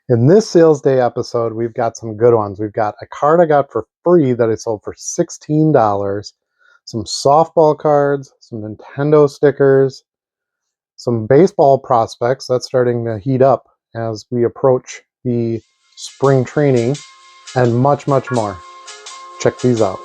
In this sales day episode, we've got some good ones. We've got a card I got for free that I sold for $16, some softball cards, some Nintendo stickers, some baseball prospects. That's starting to heat up as we approach the spring training, and much, much more. Check these out.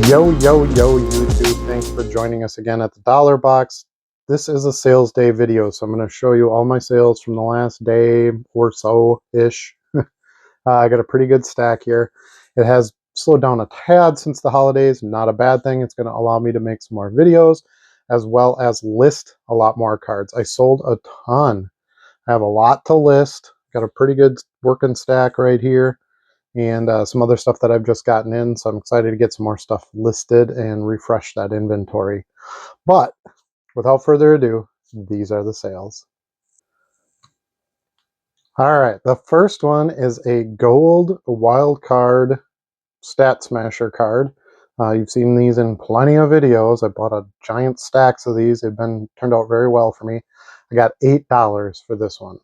Yo, yo, yo, YouTube. Thanks for joining us again at the Dollar Box. This is a sales day video, so I'm going to show you all my sales from the last day or so-ish. I got a pretty good stack here. It has slowed down a tad since the holidays. Not a bad thing. It's going to allow me to make some more videos as well as list a lot more cards. I sold a ton. I have a lot to list. Got a pretty good working stack right here, and some other stuff that I've just gotten in, so I'm excited to get some more stuff listed and refresh that inventory. But without further ado, these are the sales. All right, the first one is a gold wild card Stat Smasher card. You've seen these in plenty of videos. I bought a giant stacks of these. They've turned out very well for me. I got $8 for this one.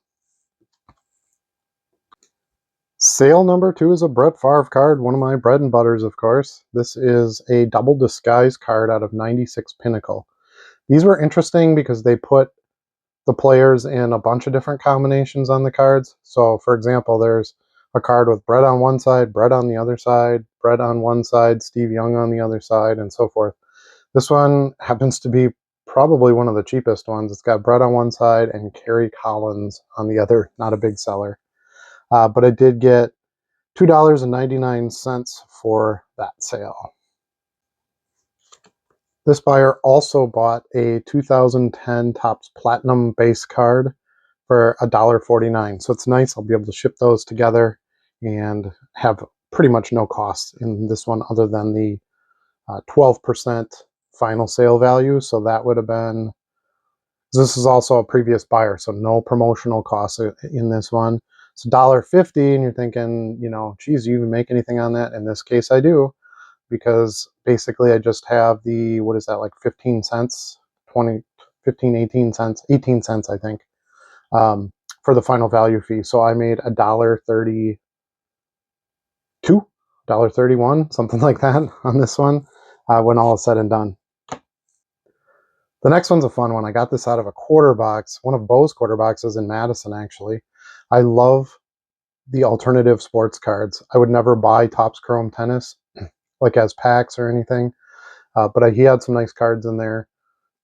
Sale number 2 is a Brett Favre card, one of my bread and butters, of course. This is a double disguise card out of 96 Pinnacle. These were interesting because they put the players in a bunch of different combinations on the cards. So, for example, there's a card with Brett on one side, Brett on the other side, Brett on one side, Steve Young on the other side, and so forth. This one happens to be probably one of the cheapest ones. It's got Brett on one side and Kerry Collins on the other. Not a big seller. But I did get $2.99 for that sale. This buyer also bought a 2010 Topps Platinum base card for $1.49. So it's nice. I'll be able to ship those together and have pretty much no costs in this one other than the 12% final sale value. So that would have been, this is also a previous buyer, so no promotional costs in this one. It's $1.50, and you're thinking, you know, geez, you even make anything on that? In this case, I do, because basically I just have the, what is that, like 15 cents, 20, 15, 18 cents, 18 cents, I think, for the final value fee. So I made $1.32, $1.31, something like that on this one when all is said and done. The next one's a fun one. I got this out of a quarter box, one of Bo's quarter boxes in Madison, actually. I love the alternative sports cards. I would never buy Topps Chrome Tennis, like as packs or anything, but he had some nice cards in there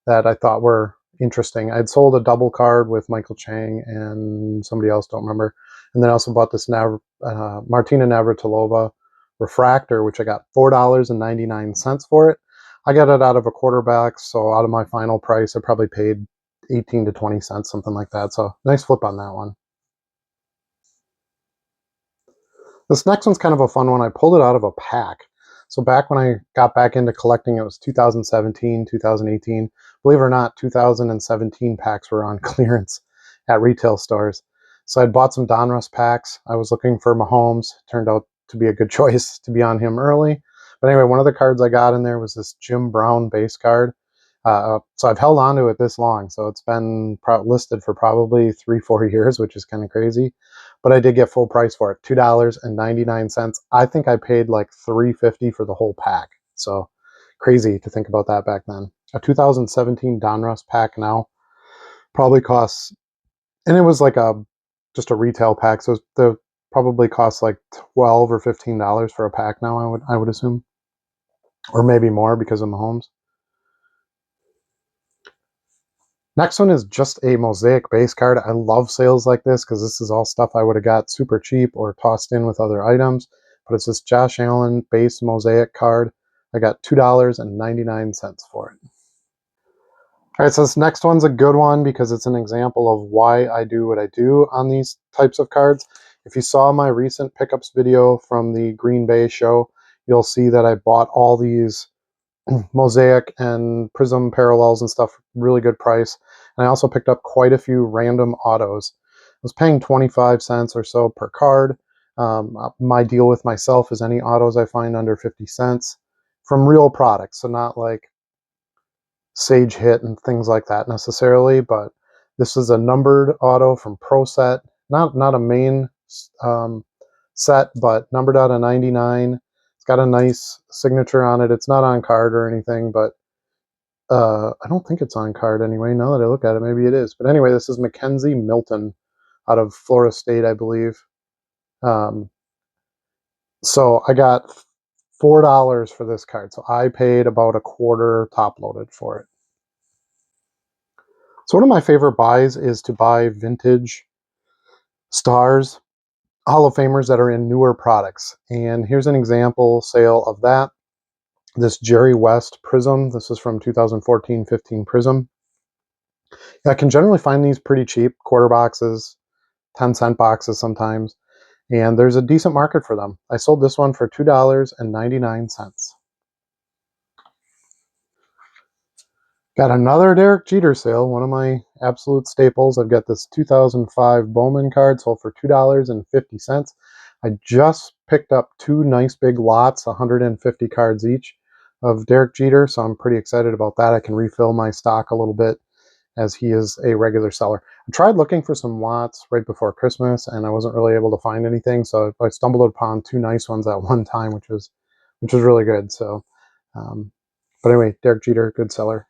that I thought were interesting. I'd sold a double card with Michael Chang and somebody else, don't remember. And then I also bought this Martina Navratilova refractor, which I got $4.99 for it. I got it out of a quarter box, so out of my final price, I probably paid 18 to 20 cents, something like that. So nice flip on that one. This next one's kind of a fun one. I pulled it out of a pack. So back when I got back into collecting, it was 2017, 2018. Believe it or not, 2017 packs were on clearance at retail stores. So I'd bought some Donruss packs. I was looking for Mahomes. Turned out to be a good choice to be on him early. But anyway, one of the cards I got in there was this Jim Brown base card. So I've held on to it this long. So it's been listed for probably 3-4 years, which is kind of crazy. But I did get full price for it, $2.99. I think I paid like $3.50 for the whole pack. So crazy to think about that back then. A 2017 Donruss pack now probably costs, and it was like just a retail pack, so the probably costs like $12 or $15 for a pack now. I would assume, or maybe more because of Mahomes. Next one is just a mosaic base card. I love sales like this because this is all stuff I would have got super cheap or tossed in with other items. But it's this Josh Allen base mosaic card. I got $2.99 for it. All right, so this next one's a good one because it's an example of why I do what I do on these types of cards. If you saw my recent pickups video from the Green Bay show, you'll see that I bought all these mosaic and prism parallels and stuff, really good price. And I also picked up quite a few random autos. I was paying 25 cents or so per card. My deal with myself is any autos I find under 50 cents from real products, so not like Sage Hit and things like that necessarily, but this is a numbered auto from Pro Set, not a main um, set, but numbered out of 99. It's got a nice signature on it. It's not on card or anything, but I don't think it's on card anyway. Now that I look at it, maybe it is. But anyway, this is McKenzie Milton out of Florida State, I believe. Um, so I got $4 for this card. So I paid about a quarter top loaded for it. So one of my favorite buys is to buy vintage stars, Hall of Famers that are in newer products. And here's an example sale of that. This Jerry West Prism. This is from 2014-15 Prism. I can generally find these pretty cheap, quarter boxes, 10-cent boxes sometimes, and there's a decent market for them. I sold this one for $2.99. Got another Derek Jeter sale, one of my absolute staples. I've got this 2005 Bowman card sold for $2.50. I just picked up two nice big lots, 150 cards each of Derek Jeter, so I'm pretty excited about that. I can refill my stock a little bit as he is a regular seller. I tried looking for some lots right before Christmas, and I wasn't really able to find anything, so I stumbled upon two nice ones at one time, which was really good. So, but anyway, Derek Jeter, good seller.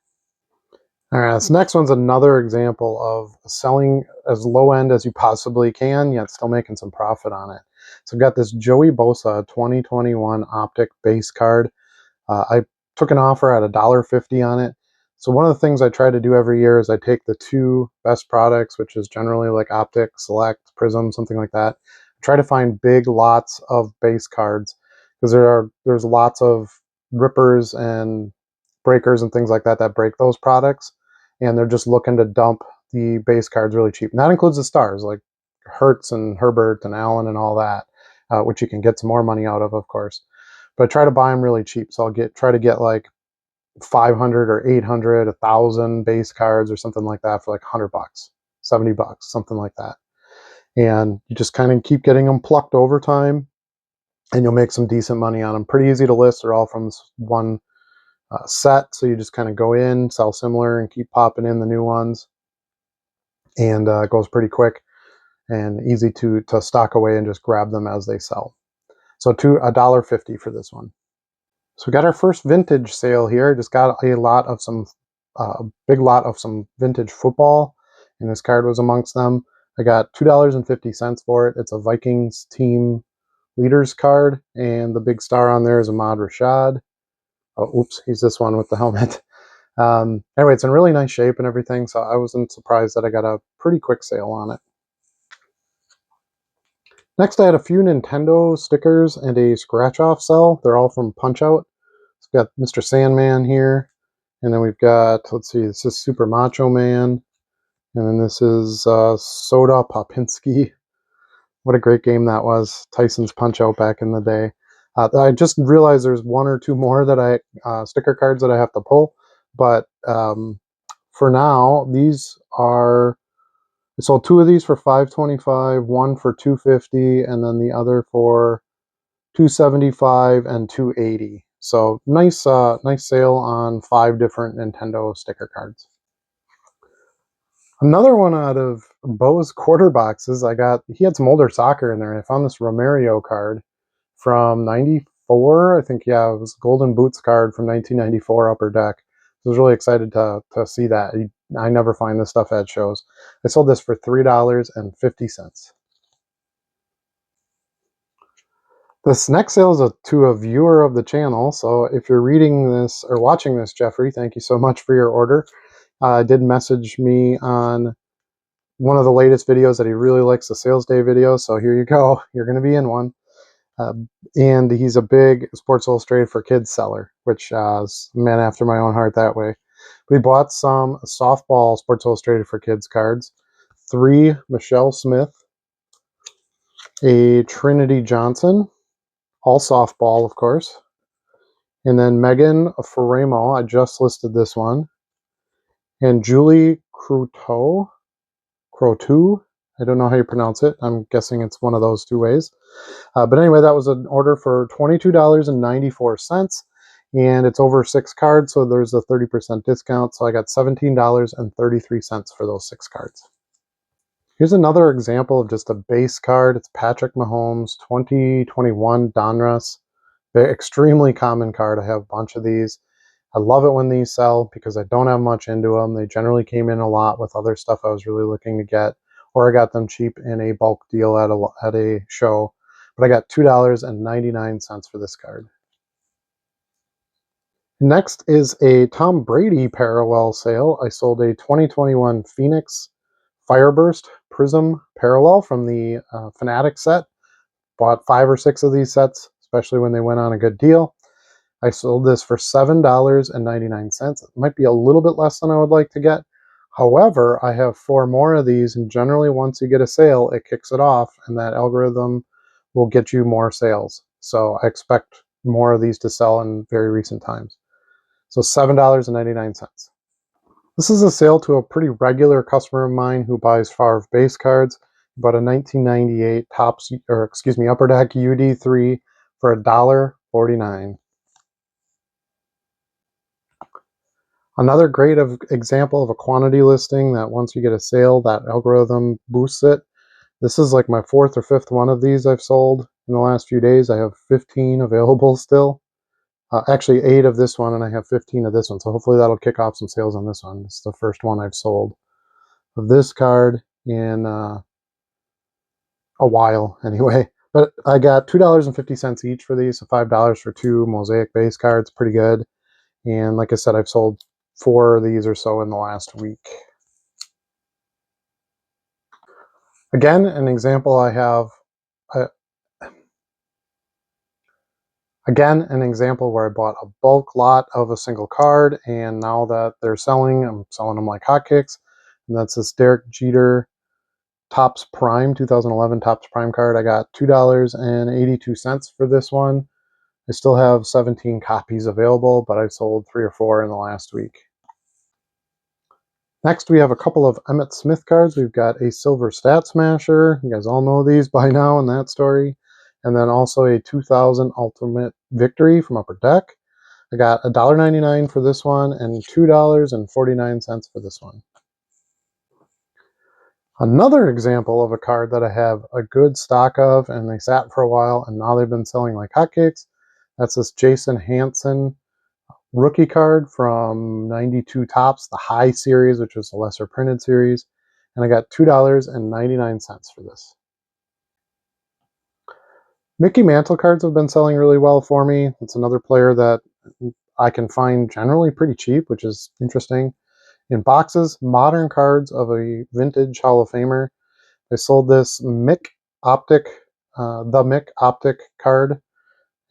All right, this next one's another example of selling as low end as you possibly can, yet still making some profit on it. So I've got this Joey Bosa 2021 Optic base card. I took an offer at $1.50 on it. So one of the things I try to do every year is I take the two best products, which is generally like Optic, Select, Prism, something like that. Try to find big lots of base cards because there's lots of rippers and breakers and things like that that break those products, and they're just looking to dump the base cards really cheap. And that includes the stars like Hertz and Herbert and Allen and all that, which you can get some more money out of course. But I try to buy them really cheap. So try to get like 500 or 800, 1,000 base cards or something like that for like $100, $70, something like that. And you just kind of keep getting them plucked over time, and you'll make some decent money on them. Pretty easy to list. They're all from this one set. So you just kind of go in, sell similar, and keep popping in the new ones. And it goes pretty quick and easy to stock away and just grab them as they sell. So to $1.50 for this one. So we got our first vintage sale here. Just got a big lot of some vintage football, and this card was amongst them. I got $2.50 for it. It's a Vikings team leaders card, and the big star on there is Ahmad Rashad. Oh, oops, he's this one with the helmet. Anyway, it's in really nice shape and everything, so I wasn't surprised that I got a pretty quick sale on it. Next, I had a few Nintendo stickers and a scratch-off sell. They're all from Punch-Out. So we've got Mr. Sandman here, and then we've got, let's see, this is Super Macho Man, and then this is Soda Popinski. What a great game that was. Tyson's Punch-Out back in the day. I just realized there's one or two more that sticker cards that I have to pull, but for now, these are, I sold two of these for $5.25, one for $2.50, and then the other for $2.75 and $2.80. So nice sale on 5 different Nintendo sticker cards. Another one out of Bo's quarter boxes, he had some older soccer in there. I found this Romario card from 94. I think, yeah, it was Golden Boots card from 1994 Upper Deck. I was really excited to see that. I never find this stuff at shows. I sold this for $3.50. This next sale is to a viewer of the channel, so if you're reading this or watching this, Jeffrey, thank you so much for your order. Did message me on one of the latest videos that he really likes the sales day videos, so here you go. You're going to be in one. And he's a big Sports Illustrated for Kids seller, which is a man after my own heart that way. We bought some softball Sports Illustrated for Kids cards, 3 Michelle Smith, a Trinity Johnson, all softball, of course, and then Megan Faramo, I just listed this one, and Julie Croteau, I don't know how you pronounce it. I'm guessing it's one of those two ways. But anyway, that was an order for $22.94, and it's over 6 cards, so there's a 30% discount. So I got $17.33 for those 6 cards. Here's another example of just a base card. It's Patrick Mahomes, 2021 Donruss. Very extremely common card. I have a bunch of these. I love it when these sell because I don't have much into them. They generally came in a lot with other stuff I was really looking to get, or I got them cheap in a bulk deal at a show. But I got $2.99 for this card. Next is a Tom Brady parallel sale. I sold a 2021 Phoenix Fireburst Prism parallel from the Fanatic set. Bought 5 or 6 of these sets, especially when they went on a good deal. I sold this for $7.99. It might be a little bit less than I would like to get. However, I have 4 more of these, and generally once you get a sale, it kicks it off, and that algorithm will get you more sales. So I expect more of these to sell in very recent times. So $7.99. This is a sale to a pretty regular customer of mine who buys Favre base cards. He bought a 1998 Upper Deck UD3 for $1.49. Another great example of a quantity listing that once you get a sale, that algorithm boosts it. This is like my 4th or 5th one of these I've sold in the last few days. I have 15 available still. Actually, 8 of this one, and I have 15 of this one. So hopefully that'll kick off some sales on this one. It's the first one I've sold of this card in a while, anyway. But I got $2.50 each for these, so $5 for 2 mosaic base cards. Pretty good. And like I said, I've sold 4 of these or so in the last week. Again, an example I have. Again, an example where I bought a bulk lot of a single card, and now that they're selling, I'm selling them like hotcakes. And that's this Derek Jeter Topps Prime, 2011 Topps Prime card. I got $2.82 for this one. I still have 17 copies available, but I've sold 3 or 4 in the last week. Next, we have a couple of Emmitt Smith cards. We've got a Silver Stat Smasher. You guys all know these by now in that story. And then also a 2000 Ultimate Victory from Upper Deck. I got $1.99 for this one and $2.49 for this one. Another example of a card that I have a good stock of, and they sat for a while, and now they've been selling like hotcakes. That's this Jason Hansen rookie card from 92 Topps, the high series, which was the lesser printed series. And I got $2.99 for this. Mickey Mantle cards have been selling really well for me. It's another player that I can find generally pretty cheap, which is interesting. In boxes, modern cards of a vintage Hall of Famer. I sold this Mick Optic, the Mick Optic card.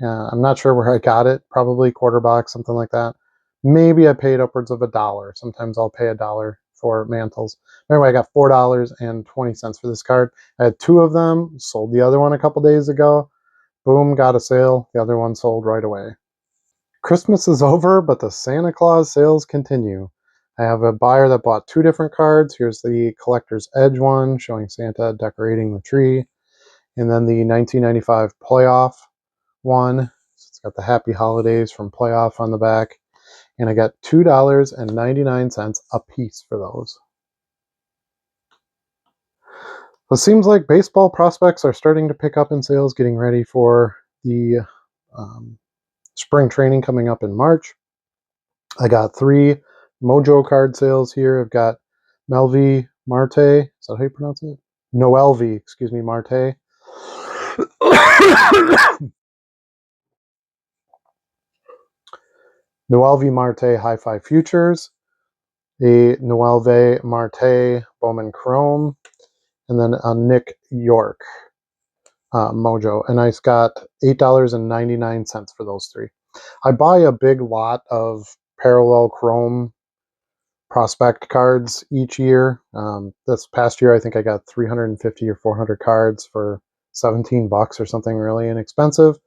I'm not sure where I got it, probably quarter box, something like that. Maybe I paid upwards of $1. Sometimes I'll pay $1 for mantles. Anyway, I got $4.20 for this card. I had 2 of them, sold the other one a couple days ago. Boom, got a sale. The other one sold right away. Christmas is over, but the Santa Claus sales continue. I have a buyer that bought 2 different cards. Here's the Collector's Edge one, showing Santa decorating the tree. And then the 1995 Playoff one. It's got the Happy Holidays from Playoff on the back. And I got $2.99 a piece for those. It seems like baseball prospects are starting to pick up in sales, getting ready for the spring training coming up in March. I got 3 Mojo card sales here. I've got Melvi Marte. Is that how you pronounce it? Noelvi, excuse me, Marte. Noelvi Marte Hi-Fi Futures. A Noelvi Marte Bowman Chrome. And then a Nick York Mojo. And I got $8.99 for those 3. I buy a big lot of parallel chrome prospect cards each year. This past year, I think I got 350 or 400 cards for $17 or something really inexpensive.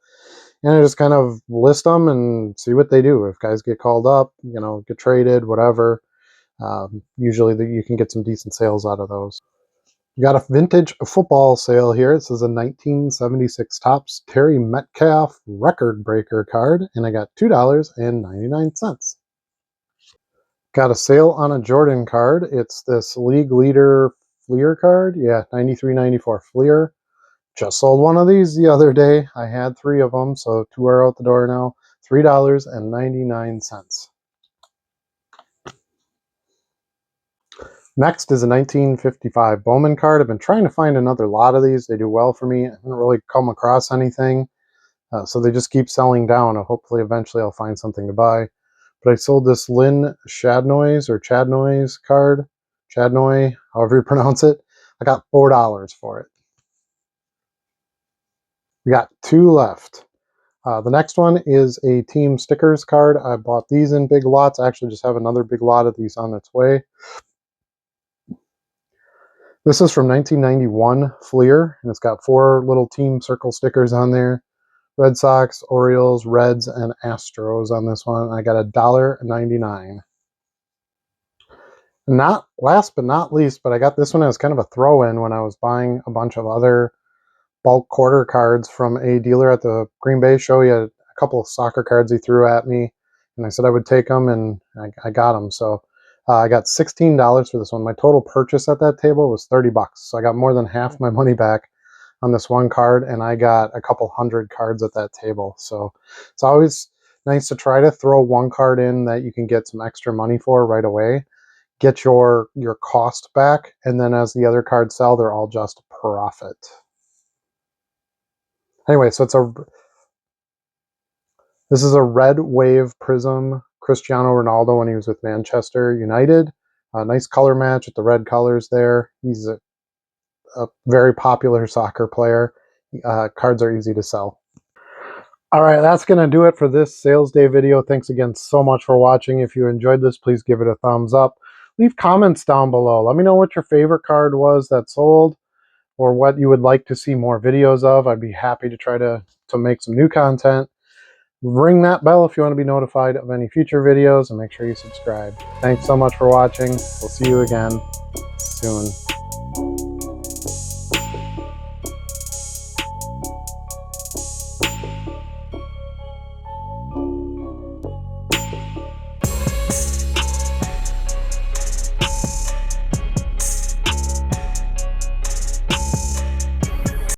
And I just kind of list them and see what they do. If guys get called up, get traded, whatever. Usually you can get some decent sales out of those. Got a vintage football sale here. This is a 1976 Topps Terry Metcalf record breaker card, and I got $2.99. Got a sale on a Jordan card. It's this league leader Fleer card. Yeah, 93-94 Fleer. Just sold one of these the other day. I had 3 of them, so 2 are out the door now. $3.99. Next is a 1955 Bowman card. I've been trying to find another lot of these. They do well for me. I haven't really come across anything. So they just keep selling down. And hopefully eventually I'll find something to buy. But I sold this Lynn Chadnoys card. Chadnoy, however you pronounce it. I got $4 for it. We got 2 left. The next one is a team stickers card. I bought these in big lots. I actually just have another big lot of these on its way. This is from 1991 Fleer, and it's got 4 little team circle stickers on there. Red Sox, Orioles, Reds, and Astros on this one. I got $1.99. Not last but not least, but I got this one as kind of a throw-in when I was buying a bunch of other bulk quarter cards from a dealer at the Green Bay show. He had a couple of soccer cards he threw at me, and I said I would take them, and I got them. So I got $16 for this one. My total purchase at that table was $30, so I got more than half my money back on this one card, and I got a couple hundred cards at that table. So it's always nice to try to throw one card in that you can get some extra money for right away, get your cost back, and then as the other cards sell, they're all just profit. Anyway, so this is a red wave prism Cristiano Ronaldo when he was with Manchester United. Nice color match with the red colors there. He's a very popular soccer player. Cards are easy to sell. All right, that's going to do it for this sales day video. Thanks again so much for watching. If you enjoyed this, please give it a thumbs up. Leave comments down below. Let me know what your favorite card was that sold, or what you would like to see more videos of. I'd be happy to try to make some new content. Ring that bell if you want to be notified of any future videos, and make sure you subscribe. Thanks so much for watching. We'll see you again soon.